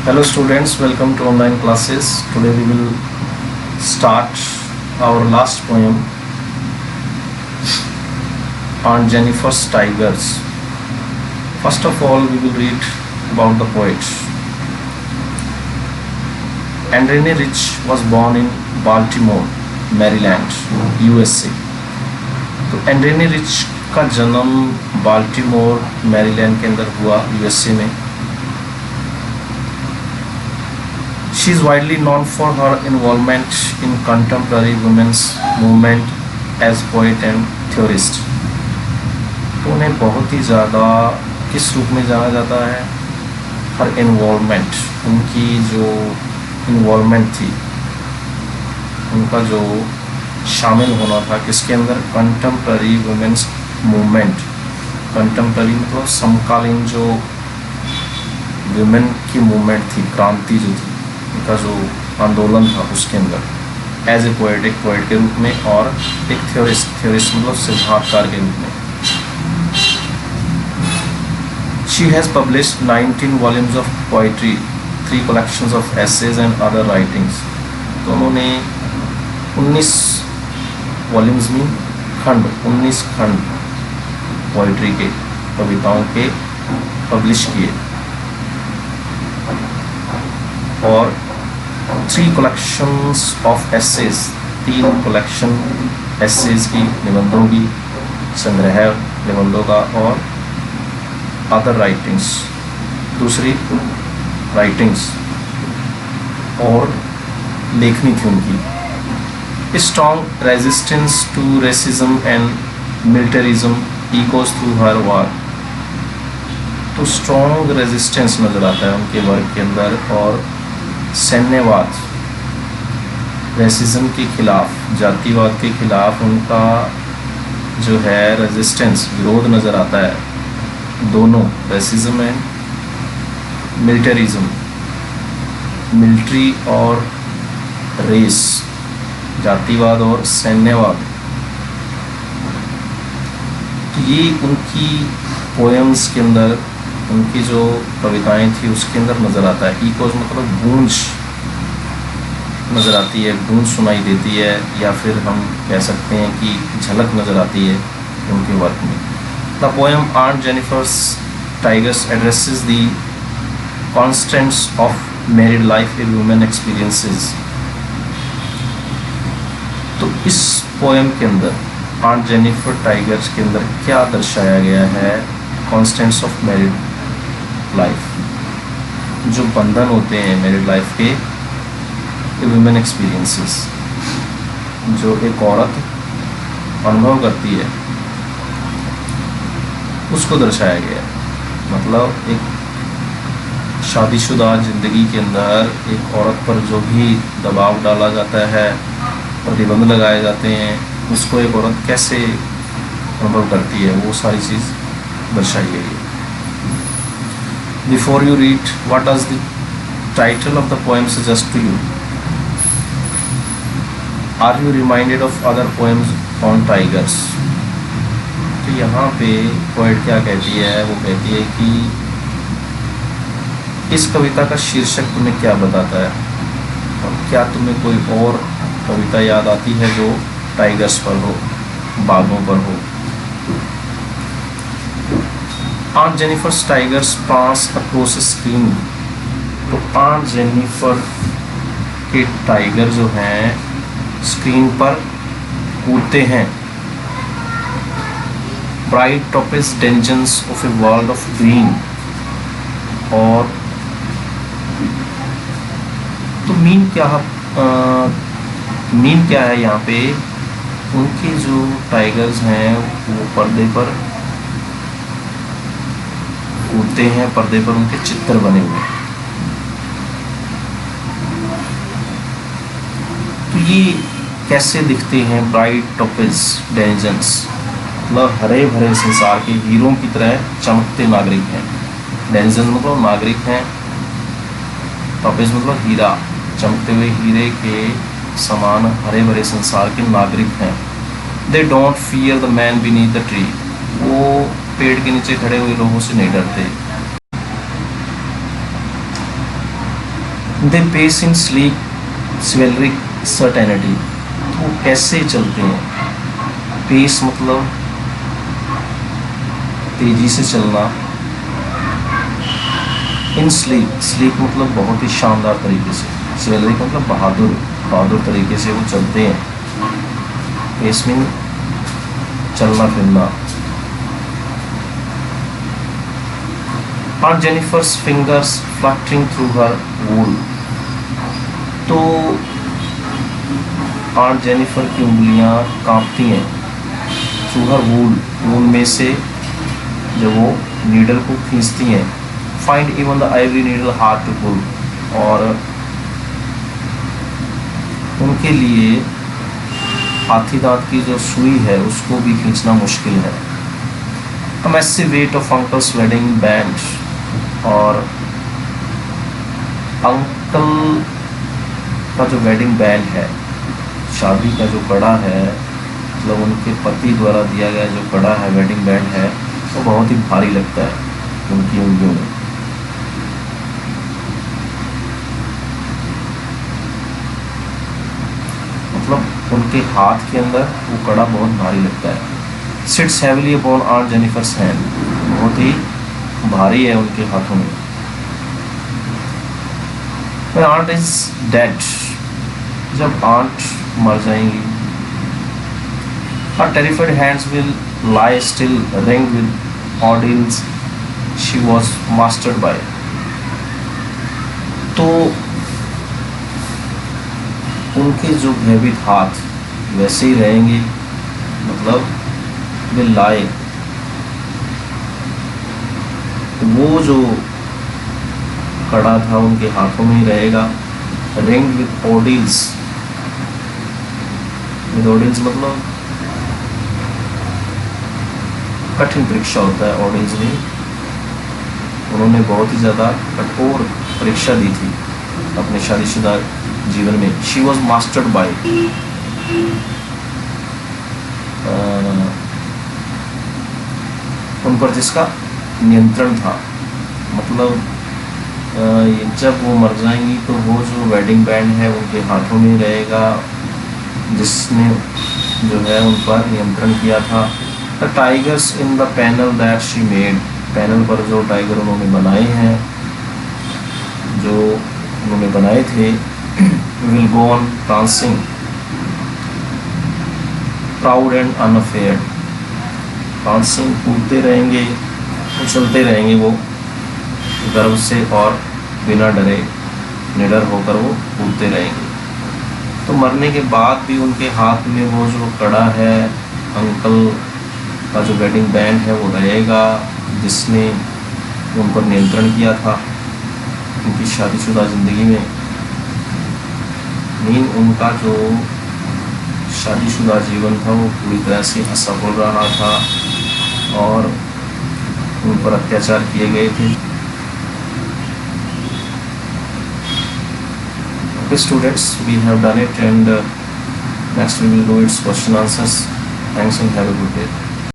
Hello students, welcome to online classes. Today we will start our last poem on Jennifer's Tigers. First of all, we will read about the poet. Andrene Rich was born in Baltimore, Maryland, USA. तो एंड्रेने rich का जन्म Baltimore Maryland के अंदर हुआ, USA में. She is widely known for her involvement in contemporary women's movement as poet and theorist. तो उन्हें बहुत ही ज़्यादा किस रूप में जाना जाता है? हर इन्वॉल्वमेंट, उनकी जो इन्वॉल्वमेंट थी, उनका जो शामिल होना था किसके अंदर? Contemporary women's movement. कंटेम्प्ररी मतलब समकालीन जो वुमेन की मूवमेंट थी, क्रांति जो थी, उनका जो आंदोलन था उसके अंदर एज ए पोएट, एक पोएट के रूप में, और एक थ्योरिस्ट मतलब सिद्धांतकार के रूप में. She has published 19 volumes of poetry, 3 collections of essays and other writings. तो उन्होंने 19 वॉल्यूम्स में खंड, 19 खंड पोइट्री के, कविताओं के पब्लिश किए, और 3 collections of essays, 3 collection essays की, निबंधों की, संग्रह निबंधों का, और अदर राइटिंग्स, दूसरी राइटिंग्स और लेखनी थी उनकी. Strong resistance to racism and militarism echoes through her work. तो स्ट्रॉन्ग रेजिस्टेंस नज़र आता है उनके वर्क के अंदर, और सैन्यवाद, रेसिज्म के खिलाफ, जातिवाद के खिलाफ उनका जो है रेजिस्टेंस, विरोध नज़र आता है. दोनों, रेसिज्म एंड मिलिटरिज्म, मिलिट्री और रेस, जातिवाद और सैन्यवाद. तो ये उनकी पोएम्स के अंदर, उनकी जो कविताएं थी उसके अंदर नज़र आता है. इकोज मतलब गूंज नज़र आती है, गूंज सुनाई देती है, या फिर हम कह सकते हैं कि झलक नज़र आती है उनके वर्क में. The poem on Jennifer's tigers addresses the constants of married life in women experiences. तो इस पोएम के अंदर ऑन जेनिफर टाइगर्स के अंदर क्या दर्शाया गया है? कॉन्स्टेंट्स ऑफ मैरिड लाइफ, जो बंधन होते हैं मैरिड लाइफ के, वुमेन एक्सपीरियंसेस, जो एक औरत अनुभव करती है, उसको दर्शाया गया है. मतलब एक शादीशुदा ज़िंदगी के अंदर एक औरत पर जो भी दबाव डाला जाता है, प्रतिबंध लगाए जाते हैं, उसको एक औरत कैसे अनुभव करती है, वो सारी चीज़ दर्शाई गई है. Before you read, what does the title of the poem suggest to you? Are you reminded of other poems on tigers? तो यहाँ पे पोएट क्या कहती है? वो कहती है कि इस कविता का शीर्षक तुम्हें क्या बताता है, और क्या तुम्हें कोई और कविता याद आती है जो टाइगर्स पर हो, बाघों पर हो. On Jennifer's tigers pass across screen. तो ऑन जेनिफर के टाइगर जो हैं स्क्रीन पर कूदते हैं. Bright topaz denizens of a world of green. और तो मीन क्या है यहाँ पे? उनके जो टाइगर्स हैं वो पर्दे पर कूदते हैं, पर्दे पर उनके चित्र बने हुए हैं. तो ये कैसे दिखते हैं? ब्राइट टॉपेज डेंजन्स मतलब हरे भरे संसार के हीरों की तरह चमकते नागरिक हैं. डेंजन मतलब नागरिक हैं, टॉपेज मतलब हीरा, चमकते हुए हीरे के समान हरे भरे संसार के नागरिक हैं. They don't fear the man beneath the tree. वो पेड़ के नीचे खड़े हुए लोगों से नहीं डरते. They pace in sleek chivalric certainty, तो वो कैसे चलते हैं? पेस मतलब तेजी से चलना, इन स्लीप, स्लीप मतलब बहुत ही शानदार तरीके से, स्वेलरिक मतलब बहादुर, बहादुर तरीके से वो चलते हैं। पेस मीन चलना फिरना। Aunt Jennifer's fingers fluttering through her wool, तो आंट जेनिफर की उंगलियां कांपती हैं थ्रू हर वूल, वूल में से जब वो नीडल को खींचती हैं। Find even the ivory needle hard to pull, और उनके लिए हाथी दांत की जो सुई है उसको भी खींचना मुश्किल है। A massive weight of uncle's wedding band, और अंकल का जो वेडिंग बैंड है, शादी का जो कड़ा है, मतलब उनके पति द्वारा दिया गया जो कड़ा है, वेडिंग बैंड है, वो बहुत ही भारी लगता है उनकी उंगलियों में। मतलब उनके हाथ के अंदर वो कड़ा बहुत भारी लगता है। Sits heavily upon aunt Jennifer's hand, बहुत ही भारी है उनके हाथों में। When aunt is dead, जब आंट मर जाएंगी, her terrified hands will lie still, ringed with ordeals she was mastered by, तो उनके जो भयभीत हाथ वैसे ही रहेंगे, मतलब will lie, वो जो कड़ा था उनके हाथों में ही रहेगा। रिंग विद ऑडिल्स, विद ऑडिल्स मतलब कठिन परीक्षा होता है, ऑडिल्स में उन्होंने बहुत ही ज़्यादा कठोर परीक्षा दी थी अपने शादीशुदा जीवन में। शी वॉज मास्टर्ड बाय, उन पर जिसका नियंत्रण था, मतलब जब वो मर जाएंगी तो वो जो वेडिंग बैंड है उनके हाथों में रहेगा, जिसने जो है उन पर नियंत्रण किया था। The tigers in the panel that she made, panel पर जो टाइगर उन्होंने बनाए हैं, जो उन्होंने बनाए थे, will go on dancing proud and unafraid, dancing कूदते रहेंगे, उछलते रहेंगे वो गर्व से और बिना डरे निडर होकर वो कूदते रहेंगे। तो मरने के बाद भी उनके हाथ में वो जो कड़ा है, अंकल का जो वेडिंग बैंड है, वो रहेगा, जिसने उन पर नियंत्रण किया था उनकी शादीशुदा ज़िंदगी में। मीन उनका जो शादीशुदा जीवन था वो पूरी तरह से असफल रहा था और उन पर अत्याचार किए गए थे। Okay students, we have done it, and next we will do its question answers. Thanks and have a good day.